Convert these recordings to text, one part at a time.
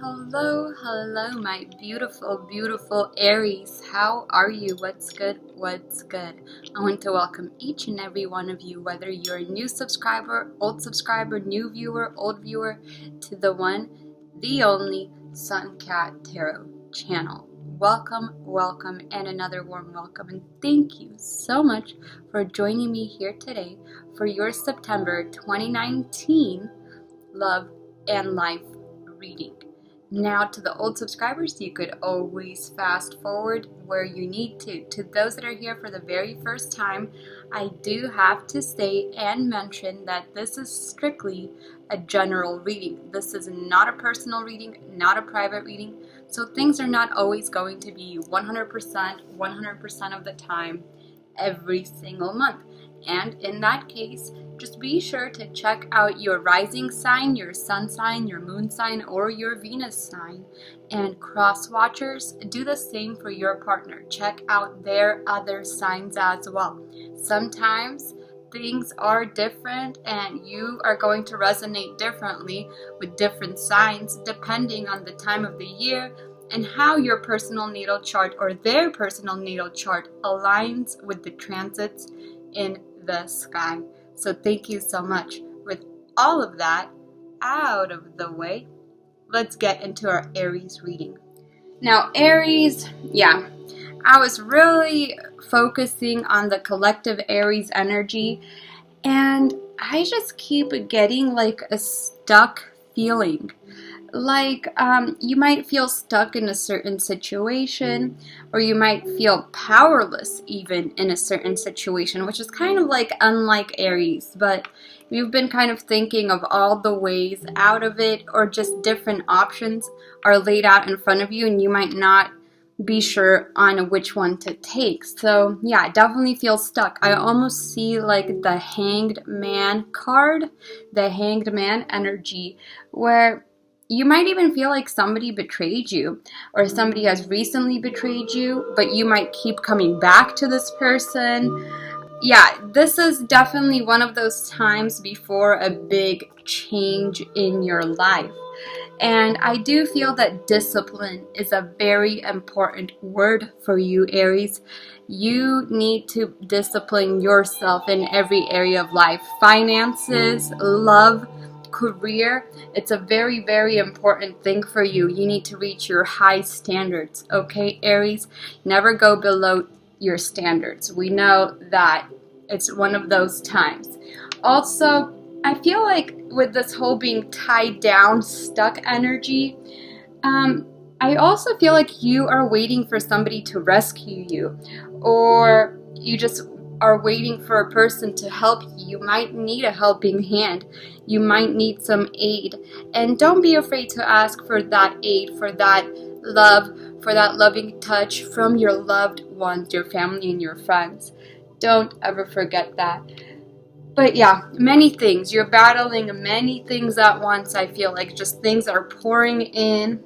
Hello, hello, my beautiful, beautiful Aries. How are you? What's good? What's good? I want to welcome each and every one of you, whether you're a new subscriber, new viewer, old viewer, to the one, the only Sun Cat Tarot channel. Welcome, welcome, and another warm welcome. And thank you so much for joining me here today for your September 2019 Love and Life reading. Now, to the old subscribers, you could always fast forward where you need to. To those that are here for the very first time, I do have to say and mention that this is strictly a general reading. This is not a personal reading, not a private reading, so things are not always going to be 100% of the time, every single month. And in that case, just be sure to check out your rising sign, your sun sign, your moon sign, or your Venus sign. And cross watchers, do the same for your partner. Check out their other signs as well. Sometimes things are different and you are going to resonate differently with different signs depending on the time of the year and how your personal natal chart or their personal natal chart aligns with the transits in the sky. So thank you so much. With all of that out of the way, let's get into our Aries reading. Now, Aries, I was really focusing on the collective Aries energy, and I just keep getting like a stuck feeling. Like you might feel stuck in a certain situation, or you might feel powerless even in a certain situation, which is kind of like unlike Aries, but you've been kind of thinking of all the ways out of it, or just different options are laid out in front of you and you might not be sure on which one to take. So yeah, I definitely feel stuck. I almost see like the Hanged Man card, the Hanged Man energy, where you might even feel like somebody betrayed you, or somebody has recently betrayed you, but you might keep coming back to this person. Yeah, this is definitely one of those times before a big change in your life. And I do feel that discipline is a very important word for you, Aries. You need to discipline yourself in every area of life. Finances, love, career, it's a very, very important thing for you. You need to reach your high standards, okay, Aries? Never go below your standards. We know that it's one of those times. Also, I feel like with this whole being tied down, stuck energy, I also feel like you are waiting for somebody to rescue you, or you just are waiting for a person to help you. You might need a helping hand. You might need some aid. And don't be afraid to ask for that aid, for that love, for that loving touch from your loved ones, your family and your friends. Don't ever forget that. But yeah, many things. You're battling many things at once, I feel like. Just things are pouring in.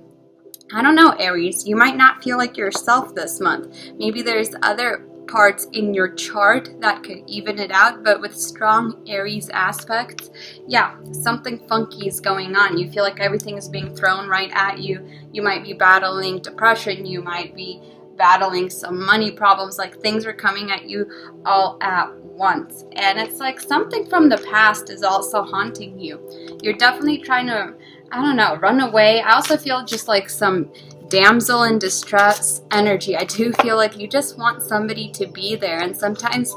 I don't know, Aries. You might not feel like yourself this month. Maybe there's other parts in your chart that could even it out, but with strong Aries aspects, yeah, something funky is going on. You feel like everything is being thrown right at you. You might be battling depression. You might be battling some money problems. Like things are coming at you all at once. And it's like something from the past is also haunting you. You're definitely trying to, I don't know, run away. I also feel just like some damsel in distress energy. I do feel like you just want somebody to be there. And sometimes,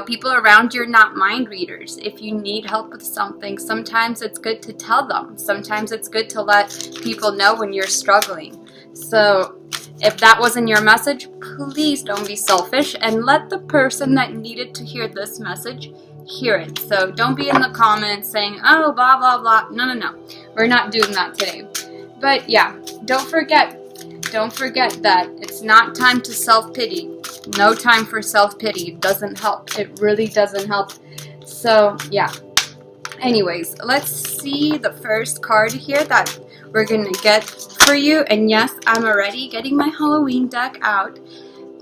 people around you are not mind readers. If you need help with something, sometimes it's good to tell them. Sometimes it's good to let people know when you're struggling. So if that wasn't your message, please don't be selfish and let the person that needed to hear this message hear it. So don't be in the comments saying, oh, blah, blah, blah. No. We're not doing that today. But yeah, don't forget that it's not time to self-pity. No time for self-pity. It doesn't help. It really doesn't help. So yeah. Anyways, let's see the first card here that we're going to get for you. And yes, I'm already getting my Halloween deck out.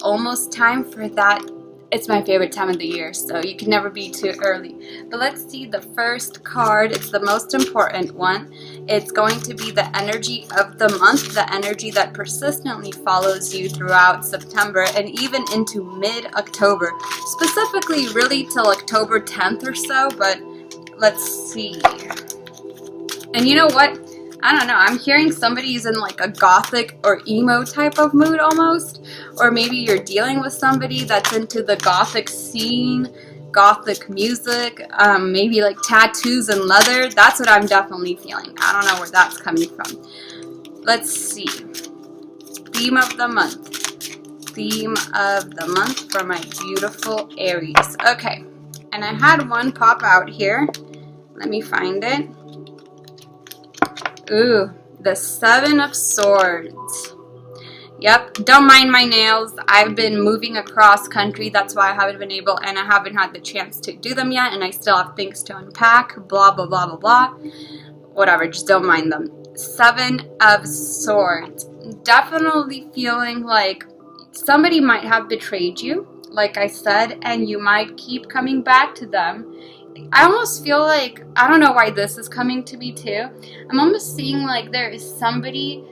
Almost time for that It's my favorite time of the year, so you can never be too early. But let's see the first card. It's the most important one. It's going to be the energy of the month, the energy that persistently follows you throughout September and even into mid-October. Specifically, really till October 10th or so, but let's see. And you know what? I don't know. I'm hearing somebody's in like a gothic or emo type of mood almost. Or maybe you're dealing with somebody that's into the gothic scene, gothic music, maybe like tattoos and leather. That's what I'm definitely feeling. I don't know where that's coming from. Let's see. Theme of the month. Theme of the month for my beautiful Aries. Okay. And I had one pop out here. Let me find it. Ooh, the Seven of Swords. Yep, don't mind my nails. I've been moving across country. That's why I haven't been able, and I haven't had the chance to do them yet, and I still have things to unpack, blah, blah, blah, blah, blah. Whatever, just don't mind them. Seven of Swords. Definitely feeling like somebody might have betrayed you, like I said, and you might keep coming back to them. I almost feel like, I don't know why this is coming to me too. I'm almost seeing like there is somebody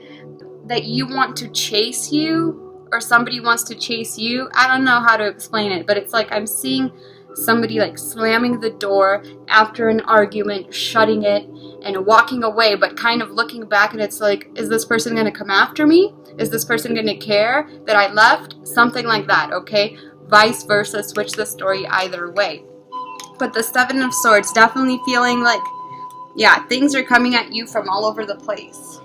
that you want to chase you, or somebody wants to chase you. I don't know how to explain it, but it's like I'm seeing somebody like slamming the door after an argument, shutting it, and walking away, but kind of looking back, and it's like, is this person going to come after me? Is this person going to care that I left? Something like that, okay? Vice versa, switch the story either way. But the Seven of Swords, definitely feeling like, yeah, things are coming at you from all over the place.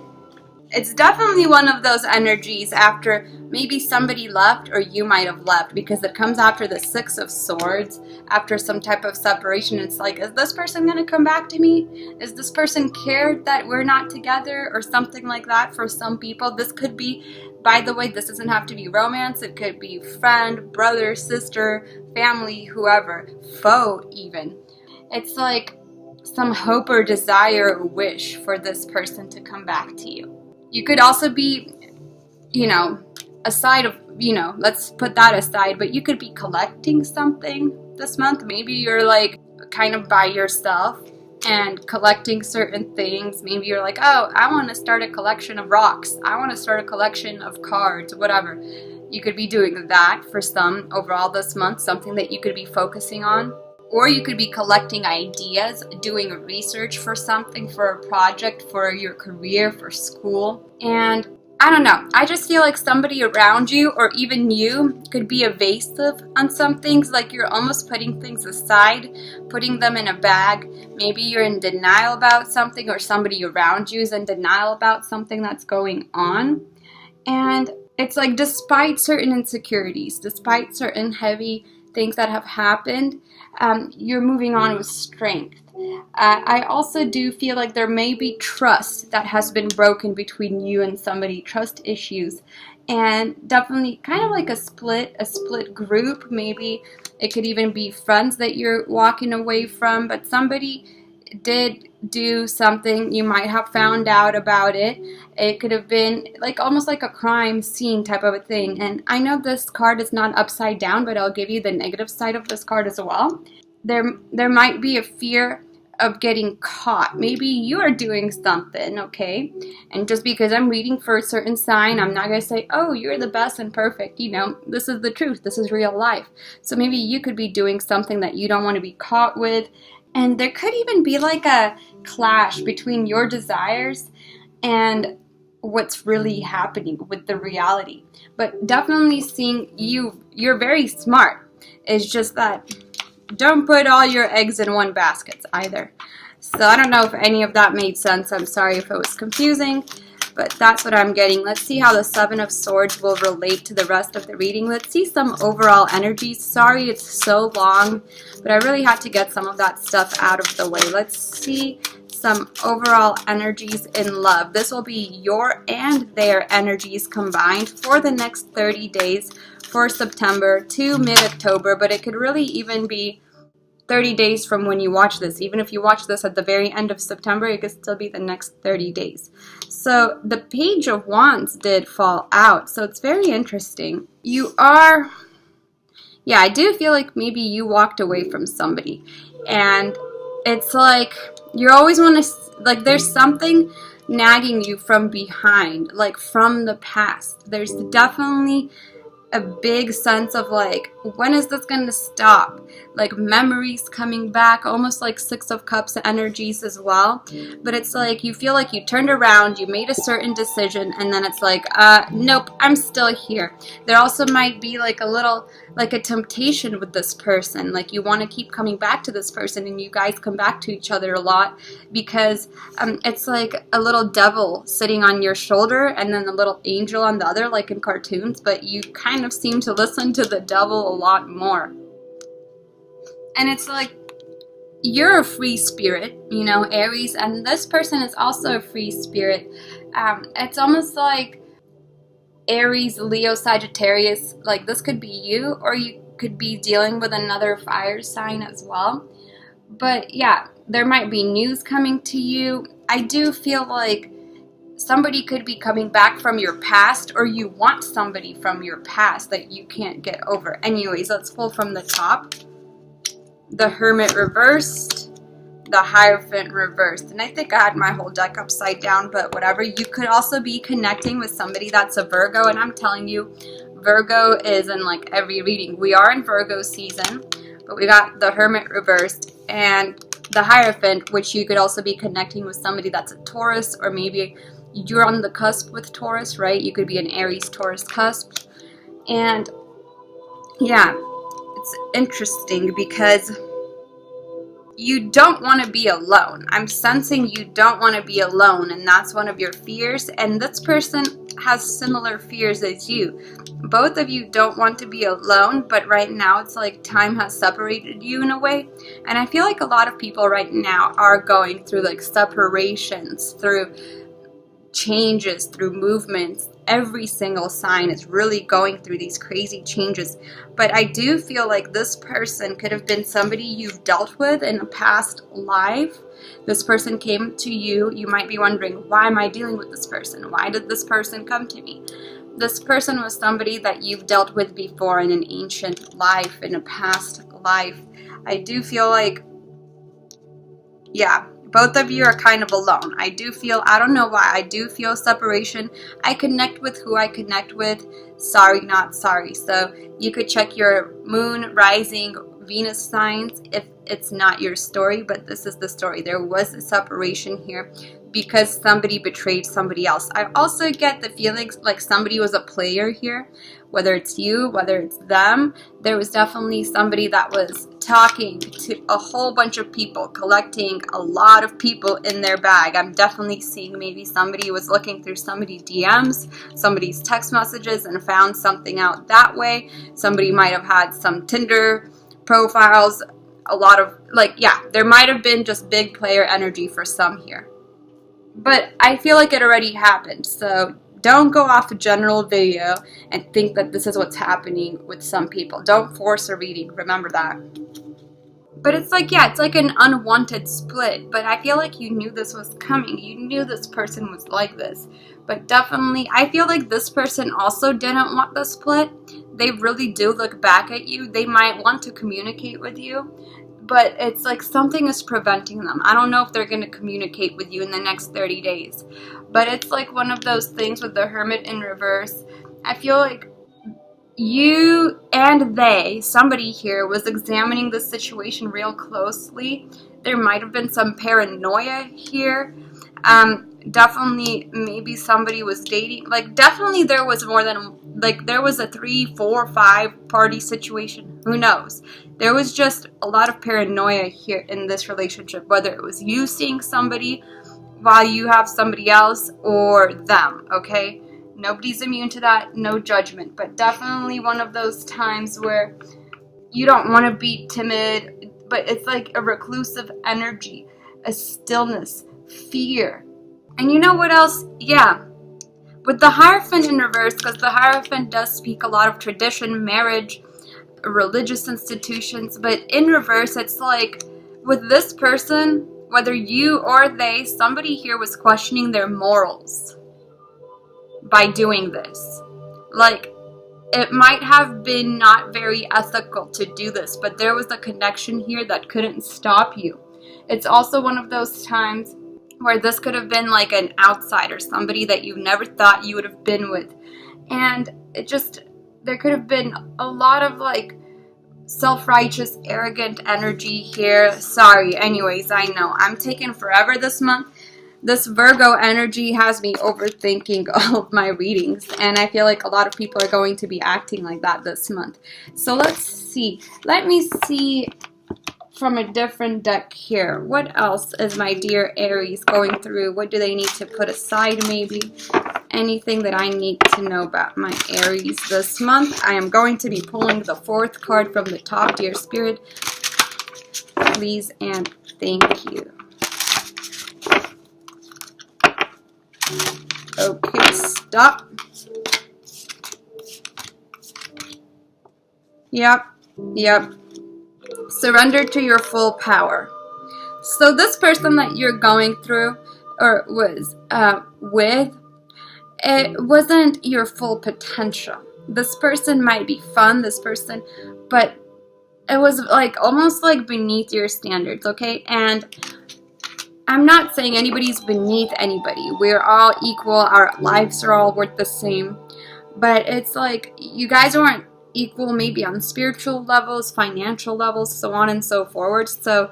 It's definitely one of those energies after maybe somebody left or you might have left, because it comes after the Six of Swords, after some type of separation. It's like, is this person going to come back to me? Is this person cared that we're not together, or something like that for some people? This could be, by the way, this doesn't have to be romance. It could be friend, brother, sister, family, whoever, foe even. It's like some hope or desire or wish for this person to come back to you. You could also be, aside of, let's put that aside, but you could be collecting something this month. Maybe you're like kind of by yourself and collecting certain things. Maybe you're like, oh, I want to start a collection of rocks. I want to start a collection of cards, whatever. You could be doing that for some overall this month, something that you could be focusing on. Or you could be collecting ideas, doing research for something, for a project, for your career, for school. And I don't know, I just feel like somebody around you, or even you, could be evasive on some things, like you're almost putting things aside, putting them in a bag. Maybe you're in denial about something, or somebody around you is in denial about something that's going on. And it's like, despite certain insecurities, despite certain heavy things that have happened, you're moving on with strength. I also do feel like there may be trust that has been broken between you and somebody, trust issues, and definitely kind of like a split group. Maybe it could even be friends that you're walking away from, but somebody did do something. You might have found out about it. It could have been like almost like a crime scene type of a thing. And I know this card is not upside down, but I'll give you the negative side of this card as well. There might be a fear of getting caught. Maybe you are doing something, okay? And just because I'm reading for a certain sign, I'm not going to say, oh, you're the best and perfect. This is the truth. This is real life. So maybe you could be doing something that you don't want to be caught with. And there could even be like a clash between your desires and what's really happening with the reality. But definitely seeing you're very smart. It's just that don't put all your eggs in one basket either. So I don't know if any of that made sense. I'm sorry if it was confusing, but that's what I'm getting. Let's see how the Seven of Swords will relate to the rest of the reading. Let's see some overall energies. Sorry it's so long, but I really had to get some of that stuff out of the way. Let's see some overall energies in love. This will be your and their energies combined for the next 30 days for September to mid-October, but it could really even be 30 days from when you watch this. Even if you watch this at the very end of September, it could still be the next 30 days. So the Page of Wands did fall out, so it's very interesting. You are yeah, I do feel like maybe you walked away from somebody, and it's like you always want to, like, there's something nagging you from behind, like from the past. There's definitely a big sense of like, when is this going to stop? Like memories coming back, almost like Six of Cups energies as well. But it's like you feel like you turned around, you made a certain decision, and then it's like, nope, I'm still here. There also might be like a little, like a temptation with this person. Like you want to keep coming back to this person, and you guys come back to each other a lot because it's like a little devil sitting on your shoulder and then a little angel on the other, like in cartoons, but you kind of seem to listen to the devil a lot more. And it's like, you're a free spirit, you know, Aries, and this person is also a free spirit. It's almost like Aries, Leo, Sagittarius, like this could be you, or you could be dealing with another fire sign as well. But yeah, there might be news coming to you. I do feel like somebody could be coming back from your past, or you want somebody from your past that you can't get over. Anyways, let's pull from the top. The Hermit reversed, the Hierophant reversed. And I think I had my whole deck upside down, but whatever. You could also be connecting with somebody that's a Virgo, and I'm telling you, Virgo is in like every reading. We are in Virgo season, but we got the Hermit reversed and the Hierophant, which you could also be connecting with somebody that's a Taurus, or maybe you're on the cusp with Taurus, right? You could be an Aries Taurus cusp. And yeah, it's interesting because you don't want to be alone. I'm sensing you don't want to be alone, and that's one of your fears. And this person has similar fears as you. Both of you don't want to be alone, but right now it's like time has separated you in a way. And I feel like a lot of people right now are going through like separations, through changes, through movements. Every single sign is really going through these crazy changes. But I do feel like this person could have been somebody you've dealt with in a past life. This person came to you. You might be wondering, why am I dealing with this person? Why did this person come to me? This person was somebody that you've dealt with before in an ancient life, in a past life. I do feel like, yeah, both of you are kind of alone. I do feel, I don't know why, I do feel separation. I connect with who I connect with. Sorry, not sorry. So you could check your moon, rising, Venus signs if it's not your story, but this is the story. There was a separation here because somebody betrayed somebody else. I also get the feelings like somebody was a player here, whether it's you, whether it's them. There was definitely somebody that was talking to a whole bunch of people, collecting a lot of people in their bag. I'm definitely seeing maybe somebody was looking through somebody's DMs, somebody's text messages, and found something out that way. Somebody might have had some Tinder profiles, a lot of, like, yeah, there might have been just big player energy for some here. But I feel like it already happened, so don't go off a general video and think that this is what's happening with some people. Don't force a reading, remember that. But it's like, yeah, it's like an unwanted split, but I feel like you knew this was coming. You knew this person was like this. But definitely, I feel like this person also didn't want the split. They really do look back at you. They might want to communicate with you, but it's like something is preventing them. I don't know if they're going to communicate with you in the next 30 days. But it's like one of those things with the Hermit in reverse. I feel like you and they, somebody here, was examining the situation real closely. There might have been some paranoia here. Definitely, maybe somebody was dating. Like, definitely there was more than, like, there was a 3, 4, 5 party situation. Who knows? There was just a lot of paranoia here in this relationship, whether it was you seeing somebody while you have somebody else or them, okay? Nobody's immune to that, no judgment, but definitely one of those times where you don't want to be timid, but it's like a reclusive energy, a stillness, fear. And you know what else? Yeah, with the Hierophant in reverse, because the Hierophant does speak a lot of tradition, marriage, religious institutions, but in reverse, it's like with this person, whether you or they, somebody here was questioning their morals by doing this. Like, it might have been not very ethical to do this, but there was a connection here that couldn't stop you. It's also one of those times where this could have been like an outsider, somebody that you never thought you would have been with. And it just, there could have been a lot of like self-righteous, arrogant energy here. Sorry, anyways, I know I'm taking forever this month. This Virgo energy has me overthinking all of my readings, and I feel like a lot of people are going to be acting like that this month. So let's see. Let me see from a different deck here. What else is my dear Aries going through? What do they need to put aside maybe? Anything that I need to know about my Aries this month? I am going to be pulling the 4th card from the top, dear Spirit. Please and thank you. Okay, stop. Yep. Surrender to your full power. So this person that you're going through or was with, it wasn't your full potential. This person might be fun, but it was like almost like beneath your standards, okay? And I'm not saying anybody's beneath anybody. We're all equal. Our lives are all worth the same. But it's like you guys aren't equal maybe on spiritual levels, financial levels, so on and so forward. So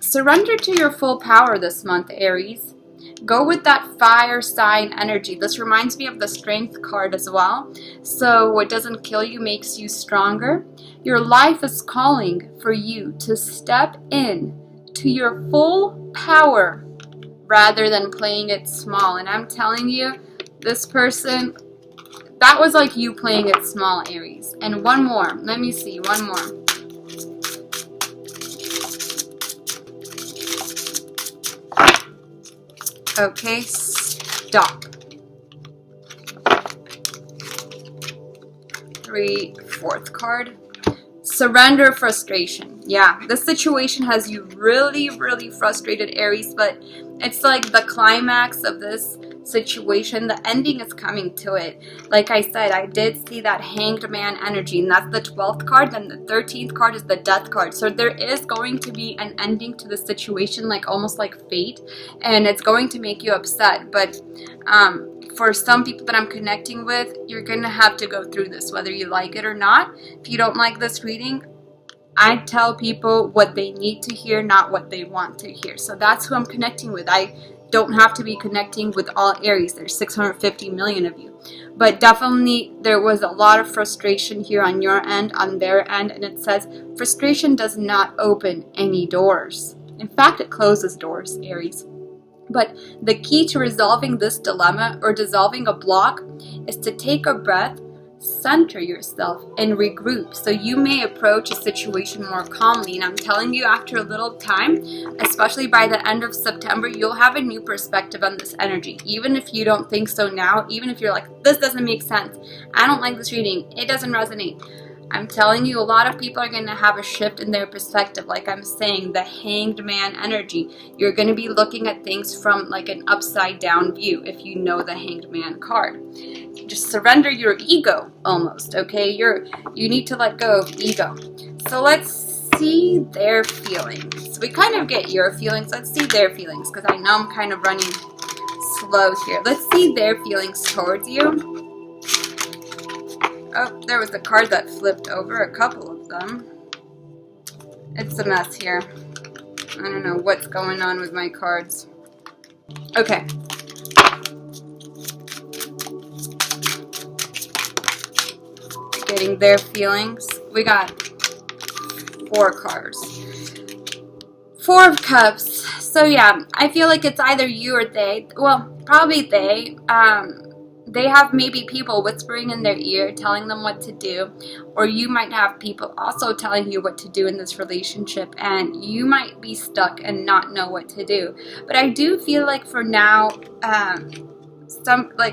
surrender to your full power this month, Aries. Go with that fire sign energy. This reminds me of the Strength card as well. So what doesn't kill you makes you stronger. Your life is calling for you to step in to your full power rather than playing it small. And I'm telling you, this person, that was like you playing it small, Aries. And one more. Let me see. One more. Okay, stop. 4th card. Surrender frustration. Yeah, this situation has you really, really frustrated, Aries, but it's like the climax of this situation, the ending is coming to it. Like I said, I did see that Hanged Man energy, and that's the 12th card. Then the 13th card is the Death card. So there is going to be an ending to the situation, like almost like fate, and it's going to make you upset. But for some people that I'm connecting with, you're gonna have to go through this, whether you like it or not. If you don't like this reading, I tell people what they need to hear, not what they want to hear. So that's who I'm connecting with. I don't have to be connecting with all Aries. There's 650 million of you. But definitely there was a lot of frustration here on your end, on their end. And it says frustration does not open any doors. In fact, it closes doors, Aries. But the key to resolving this dilemma or dissolving a block is to take a breath, center yourself, and regroup so you may approach a situation more calmly. And I'm telling you, after a little time, especially by the end of September, you'll have a new perspective on this energy. Even if you don't think so now, even if you're like, this doesn't make sense, I don't like this reading, it doesn't resonate, I'm telling you, a lot of people are going to have a shift in their perspective. Like I'm saying, the Hanged Man energy. You're going to be looking at things from like an upside down view if you know the Hanged Man card. Just surrender your ego almost, okay? You need to let go of ego. So let's see their feelings. We kind of get your feelings. Let's see their feelings because I know I'm kind of running slow here. Let's see their feelings towards you. Oh, there was a card that flipped over, a couple of them. It's a mess here. I don't know what's going on with my cards. Okay. Getting their feelings. We got 4 cards. 4 of Cups. So yeah, I feel like it's either you or they. Well, probably they. They have maybe people whispering in their ear telling them what to do, or you might have people also telling you what to do in this relationship, and you might be stuck and not know what to do. But I do feel like for now,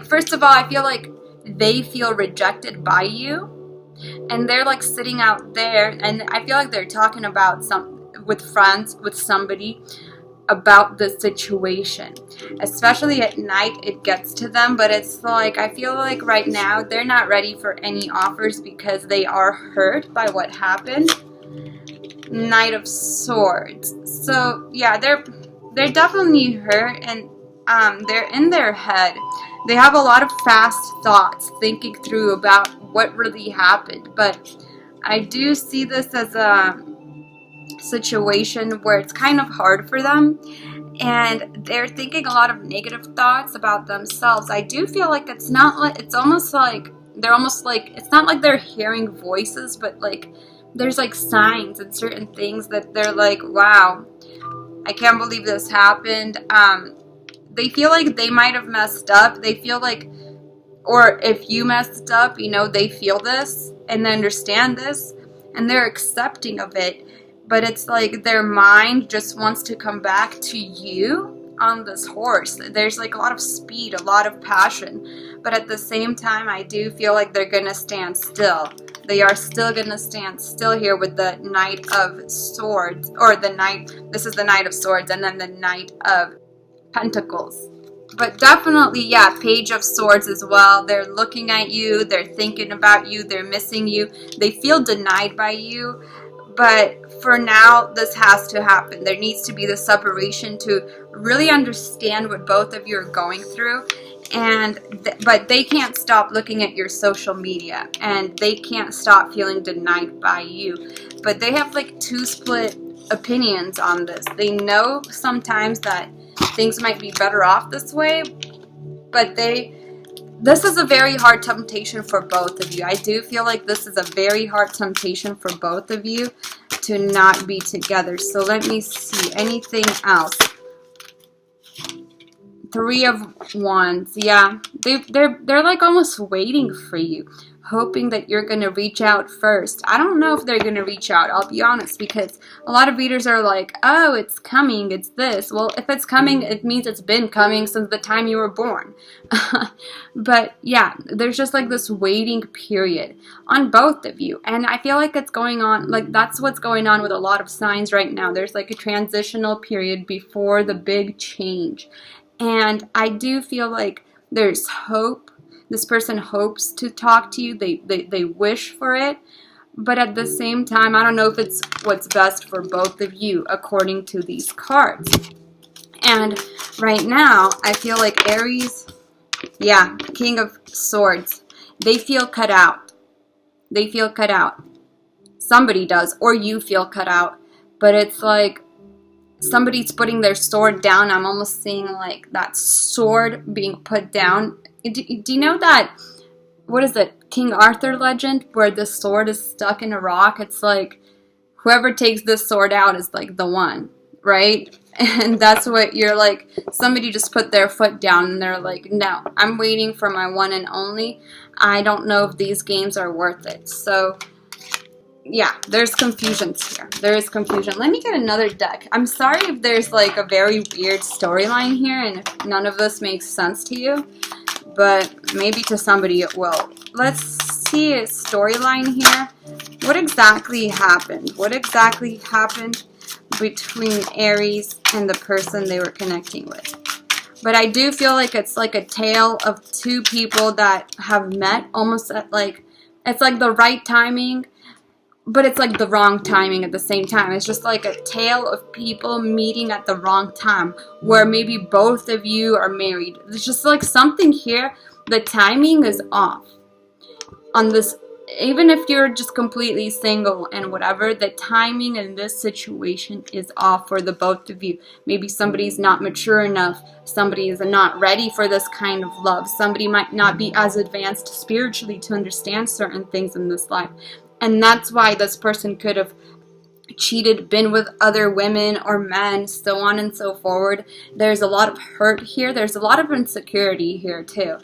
first of all, I feel like they feel rejected by you, and they're like sitting out there, and I feel like they're talking about with friends, with somebody. about the situation. Especially at night, it gets to them, but it's like, I feel like right now they're not ready for any offers because they are hurt by what happened. Knight of Swords. So yeah, they're definitely hurt, and they're in their head. They have a lot of fast thoughts, thinking through about what really happened. But I do see this as a situation where it's kind of hard for them, and they're thinking a lot of negative thoughts about themselves. I do feel like it's not like, it's almost like they're almost like, it's not like they're hearing voices, but like there's like signs and certain things that they're like, wow, I can't believe this happened. They feel like they might have messed up. They feel like, or if you messed up, you know, they feel this and they understand this and they're accepting of it. But it's like their mind just wants to come back to you on this horse. There's like a lot of speed, a lot of passion. But at the same time, I do feel like they're going to stand still. They are still going to stand still here with the Knight of Swords, or the Knight, this is the Knight of Swords, and then the Knight of Pentacles. But definitely, yeah, Page of Swords as well. They're looking at you, they're thinking about you, they're missing you, they feel denied by you. But for now, this has to happen. There needs to be the separation to really understand what both of you are going through. But they can't stop looking at your social media, and they can't stop feeling denied by you. But they have like two split opinions on this. They know sometimes that things might be better off this way, but this is a very hard temptation for both of you. I do feel like this is a very hard temptation for both of you to not be together. So let me see. Anything else? Three of Wands. Yeah, they're like almost waiting for you, hoping that you're going to reach out first. I don't know if they're going to reach out, I'll be honest, because a lot of readers are like, oh, it's coming, it's this. Well, if it's coming, it means it's been coming since the time you were born. But yeah, there's just like this waiting period on both of you. And I feel like it's going on, like that's what's going on with a lot of signs right now. There's like a transitional period before the big change. And I do feel like there's hope. This person hopes to talk to you. They wish for it. But at the same time, I don't know if it's what's best for both of you according to these cards. And right now, I feel like Aries, yeah, King of Swords, they feel cut out. They feel cut out. Somebody does, or you feel cut out. But it's like somebody's putting their sword down. I'm almost seeing like that sword being put down. Do you know that, what is it, King Arthur legend, where the sword is stuck in a rock? It's like whoever takes this sword out is like the one, right? And that's what you're like, somebody just put their foot down and they're like, no, I'm waiting for my one and only. I don't know if these games are worth it. So yeah, there's confusion here. There is confusion. Let me get another deck. I'm sorry if there's like a very weird storyline here and if none of this makes sense to you, but maybe to somebody it will. Let's see a storyline here. What exactly happened? What exactly happened between Aries and the person they were connecting with? But I do feel like it's like a tale of two people that have met almost at like, it's like the right timing, but it's like the wrong timing at the same time. It's just like a tale of people meeting at the wrong time, where maybe both of you are married. It's just like something here, the timing is off on this. Even if you're just completely single and whatever, the timing in this situation is off for the both of you. Maybe somebody's not mature enough. Somebody is not ready for this kind of love. Somebody might not be as advanced spiritually to understand certain things in this life. And that's why this person could have cheated, been with other women or men, so on and so forward. There's a lot of hurt here. There's a lot of insecurity here too.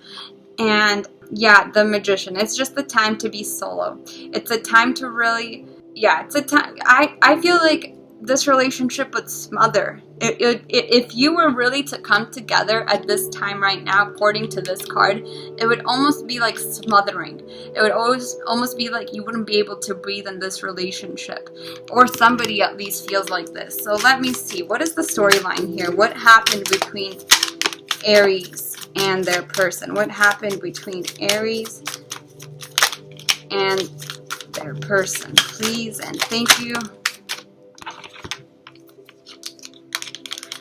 And yeah, the Magician. It's just the time to be solo. It's a time to really, yeah, it's a time. I feel like this relationship would smother. If you were really to come together at this time right now, according to this card, it would almost be like smothering. It would almost be like you wouldn't be able to breathe in this relationship, or somebody at least feels like this. So let me see, what is the storyline here? What happened between Aries and their person? What happened between Aries and their person? Please and thank you.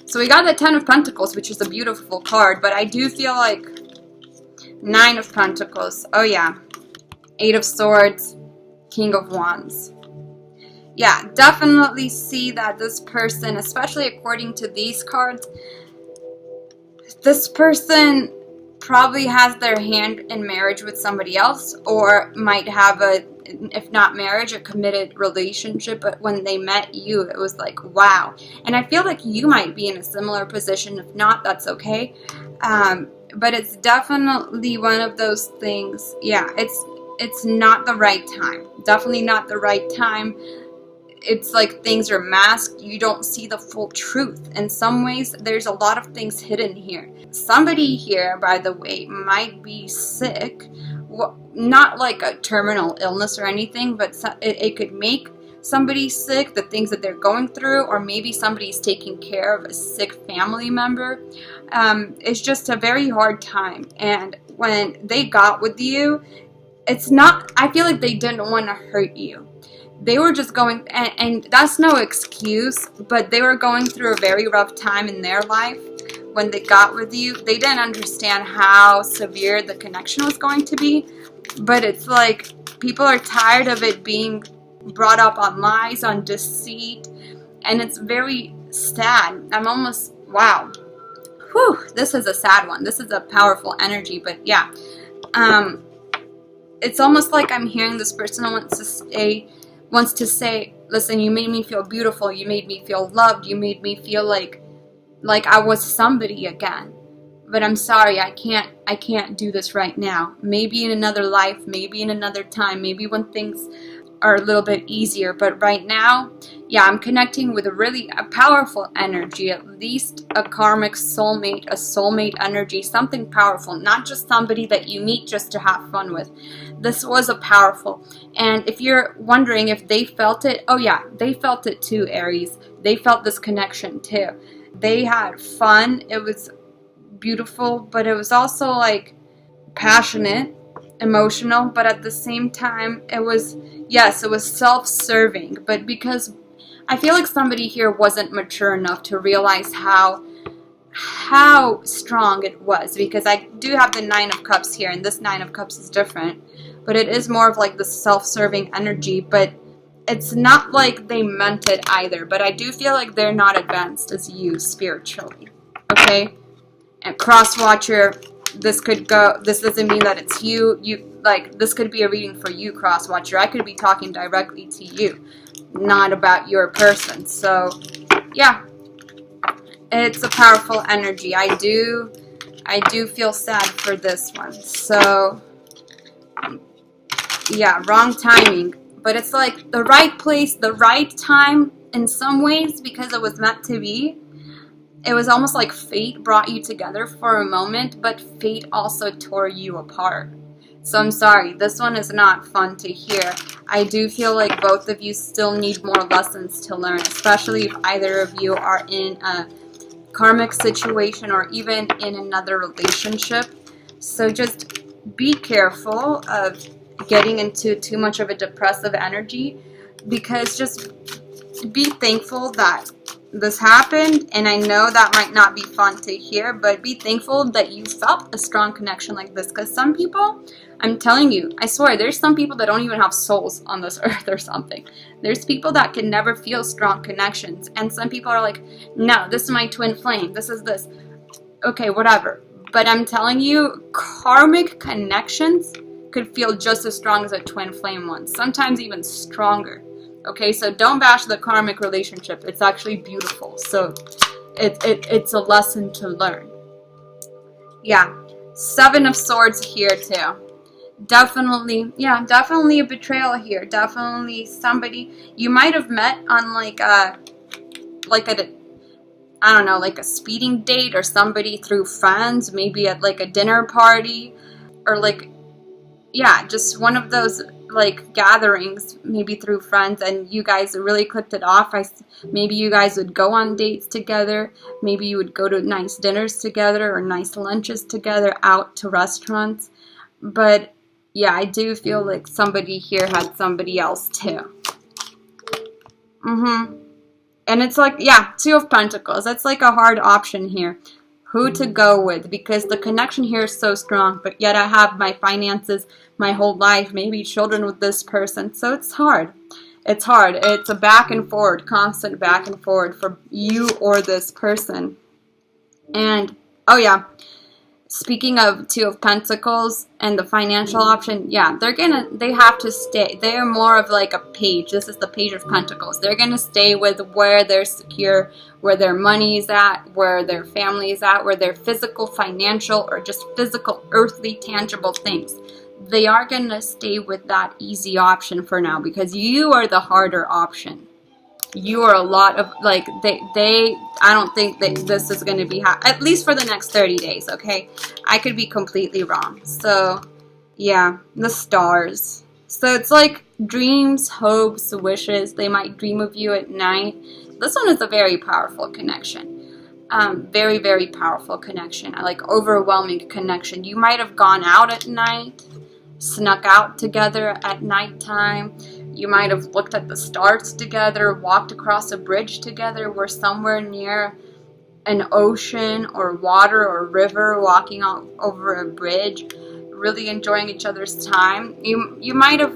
So we got the 10 of Pentacles, which is a beautiful card, but I do feel like 9 of Pentacles. Oh yeah. 8 of Swords, King of Wands. Yeah, definitely see that this person, especially according to these cards, this person probably has their hand in marriage with somebody else, or might have a, if not marriage, a committed relationship. But when they met you, it was like, wow. And I feel like you might be in a similar position. If not, that's okay. But it's definitely one of those things. Yeah, it's not the right time. Definitely not the right time. It's like things are masked. You don't see the full truth. In some ways, there's a lot of things hidden here. Somebody here, by the way, might be sick. Not like a terminal illness or anything, but it could make somebody sick, the things that they're going through, or maybe somebody's taking care of a sick family member. It's just a very hard time. And when they got with you, it's not, I feel like they didn't want to hurt you. They were just going, and that's no excuse, but they were going through a very rough time in their life. When they got with you, they didn't understand how severe the connection was going to be. But it's like people are tired of it being brought up on lies, on deceit, and it's very sad. I'm almost, wow. Whew, this is a sad one. This is a powerful energy, but yeah. It's almost like I'm hearing this person wants to say, listen, you made me feel beautiful, you made me feel loved, you made me feel like I was somebody again. But I'm sorry, I can't do this right now. Maybe in another life, maybe in another time, maybe when things are a little bit easier. But right now, yeah, I'm connecting with a powerful energy, at least a karmic soulmate, a soulmate energy, something powerful, not just somebody that you meet just to have fun with. This was a powerful. And if you're wondering if they felt it, oh yeah, they felt it too, Aries. They felt this connection too. They had fun. It was beautiful, but it was also like passionate, emotional, but at the same time it was, yes, it was self-serving. But because I feel like somebody here wasn't mature enough to realize how strong it was, because I do have the 9 of Cups here, and this 9 of Cups is different, but it is more of like the self-serving energy. But it's not like they meant it either, but I do feel like they're not advanced as you spiritually, okay? And cross watcher, this doesn't mean that it's you, like, this could be a reading for you, cross watcher. I could be talking directly to you, not about your person. So yeah, it's a powerful energy. I do feel sad for this one. So yeah, wrong timing, but it's like the right place, the right time in some ways, because it was meant to be. It was almost like fate brought you together for a moment, but fate also tore you apart. So I'm sorry, this one is not fun to hear. I do feel like both of you still need more lessons to learn, especially if either of you are in a karmic situation or even in another relationship. So just be careful of getting into too much of a depressive energy, because just be thankful that this happened. And I know that might not be fun to hear, but be thankful that you felt a strong connection like this, because some people, I'm telling you, I swear, there's some people that don't even have souls on this earth or something. There's people that can never feel strong connections, and some people are like, no, this is my twin flame, this is this. Okay, whatever. But I'm telling you, karmic connections could feel just as strong as a twin flame one, sometimes even stronger. Okay, so don't bash the karmic relationship. It's actually beautiful. So it's a lesson to learn. Yeah, 7 of Swords here too. Definitely, yeah, definitely a betrayal here. Definitely somebody you might have met on like a like at a, I don't know, like a speeding date, or somebody through friends, maybe at like a dinner party, or like, yeah, just one of those like gatherings, maybe through friends, and you guys really clicked it off. Maybe you guys would go on dates together, maybe you would go to nice dinners together or nice lunches together, out to restaurants. But yeah, I do feel like somebody here had somebody else too. And it's like, yeah, Two of Pentacles. That's like a hard option here. Who to go with, because the connection here is so strong, but yet I have my finances, my whole life, maybe children with this person. So it's hard. It's hard. It's a back and forward, constant back and forward for you or this person. And, oh yeah, speaking of Two of Pentacles and the financial option, yeah, they have to stay. They're more of like a page. This is the Page of Pentacles. They're going to stay with where they're secure, where their money is at, where their family is at, where their physical, financial, or just physical, earthly, tangible things. They are going to stay with that easy option for now, because you are the harder option. You are a lot of, like, I don't think that this is going to be, at least for the next 30 days, okay? I could be completely wrong. So, yeah, the stars. So it's like dreams, hopes, wishes. They might dream of you at night. This one is a very powerful connection. Very, very powerful connection. Like overwhelming connection. You might have gone out at night, snuck out together at nighttime. You might have looked at the stars together, walked across a bridge together, were somewhere near an ocean or water or river, walking over a bridge, really enjoying each other's time. You might have,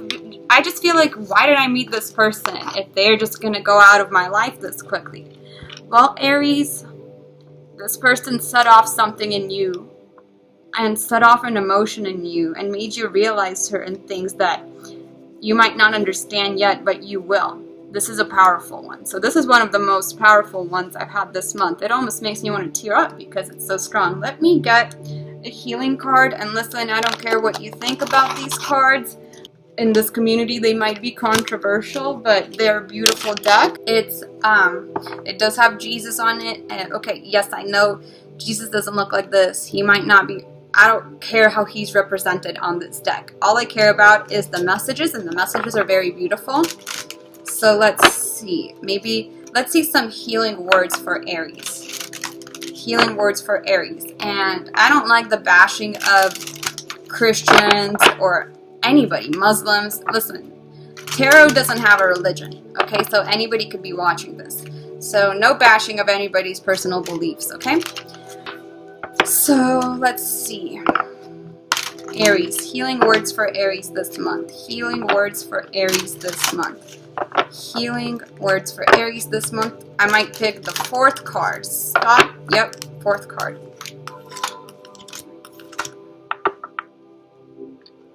I just feel like, why did I meet this person if they're just going to go out of my life this quickly? Well, Aries, this person set off something in you, and set off an emotion in you, and made you realize certain things that you might not understand yet, but you will. This is a powerful one. So this is one of the most powerful ones I've had this month. It almost makes me want to tear up because it's so strong. Let me get a healing card. And listen, I don't care what you think about these cards. In this community, they might be controversial, but they're a beautiful deck. It does have Jesus on it. And okay, yes, I know Jesus doesn't look like this. He might not be. I don't care how he's represented on this deck. All I care about is the messages, and the messages are very beautiful. So let's see. Maybe let's see some healing words for Aries. Healing words for Aries. And I don't like the bashing of Christians or anybody, Muslims. Listen, tarot doesn't have a religion, okay? So anybody could be watching this. So no bashing of anybody's personal beliefs, okay? So let's see. Aries, healing words for Aries this month. Healing words for Aries this month. Healing words for Aries this month. I might pick the fourth card. Stop. Yep, fourth card.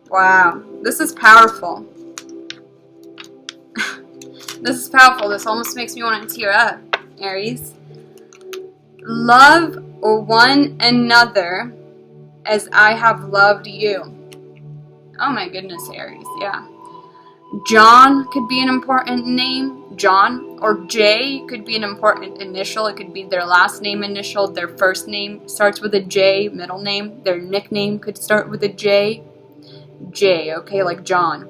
Wow, this is powerful. This is powerful. This almost makes me want to tear up, Aries. Love one another as I have loved you. Oh my goodness, Aries, yeah. John could be an important name, John, or J could be an important initial. It could be their last name initial, their first name starts with a J, middle name, their nickname could start with a J. J, okay, like John.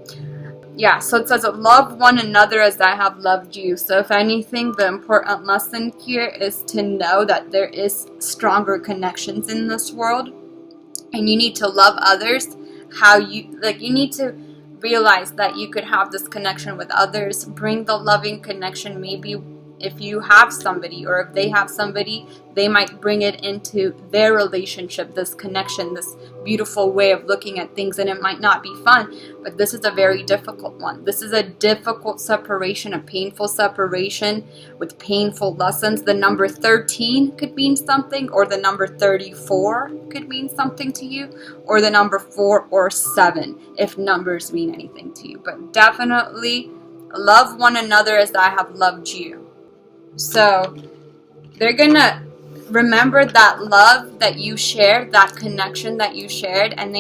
Yeah, so it says, love one another as I have loved you. So if anything, the important lesson here is to know that there is stronger connections in this world. And you need to love others how you, like, you need to realize that you could have this connection with others. Bring the loving connection. Maybe if you have somebody, or if they have somebody, they might bring it into their relationship, this connection, this beautiful way of looking at things. And it might not be fun, but this is a very difficult one. This is a difficult separation, a painful separation with painful lessons. The number 13 could mean something, or the number 34 could mean something to you, or the number 4 or 7, if numbers mean anything to you. But definitely love one another as I have loved you. So they're gonna remember that love that you shared, that connection that you shared, and they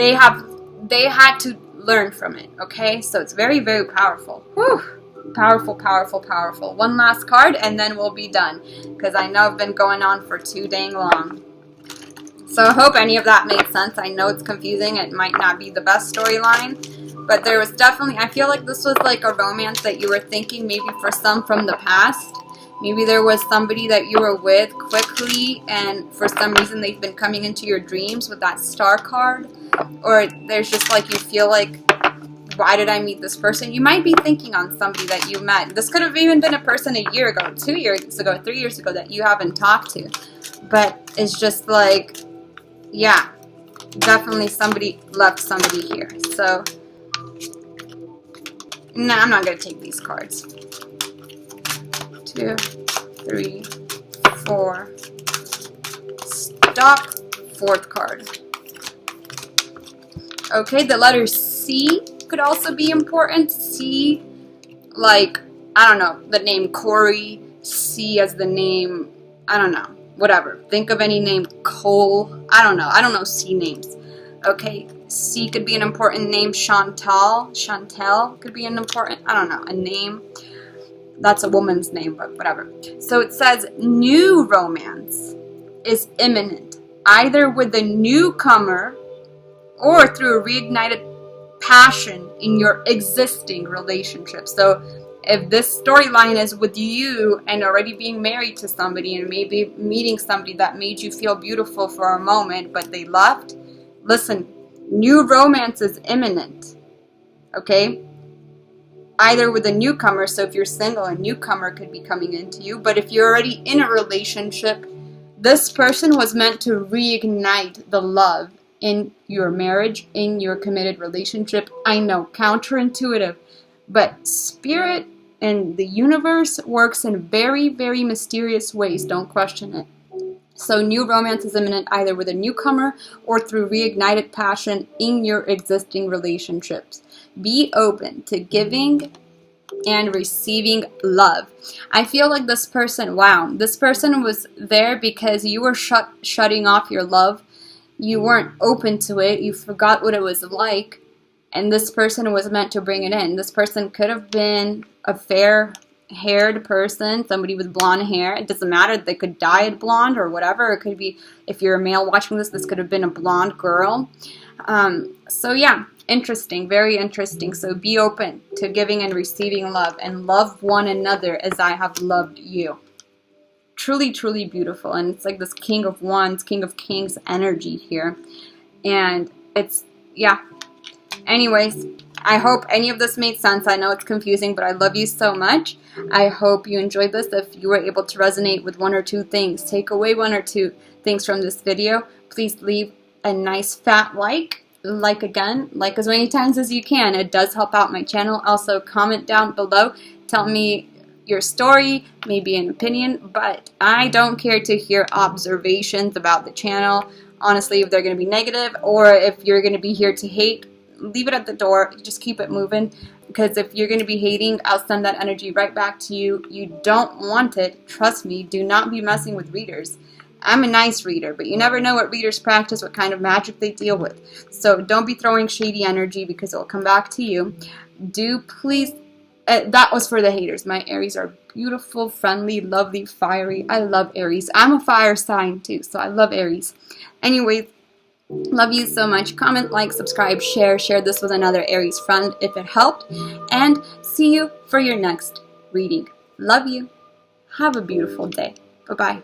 had to learn from it, okay? So it's very, very powerful. Whew. Powerful, powerful, powerful. One last card and then we'll be done, because I know I've been going on for too dang long. So I hope any of that made sense. I know it's confusing. It might not be the best storyline, but there was definitely, I feel like this was like a romance that you were thinking maybe for some from the past. Maybe there was somebody that you were with quickly, and for some reason they've been coming into your dreams with that star card. Or there's just like, you feel like, why did I meet this person? You might be thinking on somebody that you met. This could have even been a person a year ago, 2 years ago, 3 years ago that you haven't talked to. But it's just like, yeah, definitely somebody left somebody here. So, no, I'm not going to take these cards. 2, 3, 4. Stop. Fourth card. Okay, the letter C could also be important. C, like, I don't know, the name Corey. C as the name, I don't know, whatever. Think of any name. Cole. I don't know C names. Okay, C could be an important name. Chantel could be an important, I don't know, a name. That's a woman's name, but whatever. So it says new romance is imminent, either with the newcomer or through a reignited passion in your existing relationship. So if this storyline is with you and already being married to somebody and maybe meeting somebody that made you feel beautiful for a moment but they left, listen, new romance is imminent. Okay? Either with a newcomer, so if you're single, a newcomer could be coming into you, but if you're already in a relationship, this person was meant to reignite the love in your marriage, in your committed relationship. I know, counterintuitive, but spirit and the universe works in very, very mysterious ways. Don't question it. So new romance is imminent either with a newcomer or through reignited passion in your existing relationships. Be open to giving and receiving love. I feel like this person, wow, this person was there because you were shutting off your love. You weren't open to it. You forgot what it was like. And this person was meant to bring it in. This person could have been a fair-haired person, somebody with blonde hair. It doesn't matter. They could dye it blonde or whatever. It could be, if you're a male watching this, this could have been a blonde girl. So yeah, interesting, very interesting. So be open to giving and receiving love, and love one another as I have loved you. Truly, truly beautiful. And it's like this King of Wands, King of Kings energy here. And it's, yeah. Anyways, I hope any of this made sense. I know it's confusing, but I love you so much. I hope you enjoyed this. If you were able to resonate with one or two things, take away one or two things from this video, please leave a nice fat like. Like again, like as many times as you can. It does help out my channel. Also, comment down below. Tell me your story, maybe an opinion, but I don't care to hear observations about the channel. Honestly, if they're going to be negative or if you're going to be here to hate, leave it at the door. Just keep it moving, because if you're going to be hating, I'll send that energy right back to you. You don't want it. Trust me. Do not be messing with readers. I'm a nice reader, but you never know what readers practice, what kind of magic they deal with. So don't be throwing shady energy, because it will come back to you. Do please, that was for the haters. My Aries are beautiful, friendly, lovely, fiery. I love Aries. I'm a fire sign too, so I love Aries. Anyways, love you so much. Comment, like, subscribe, share this with another Aries friend if it helped. And see you for your next reading. Love you. Have a beautiful day. Bye-bye.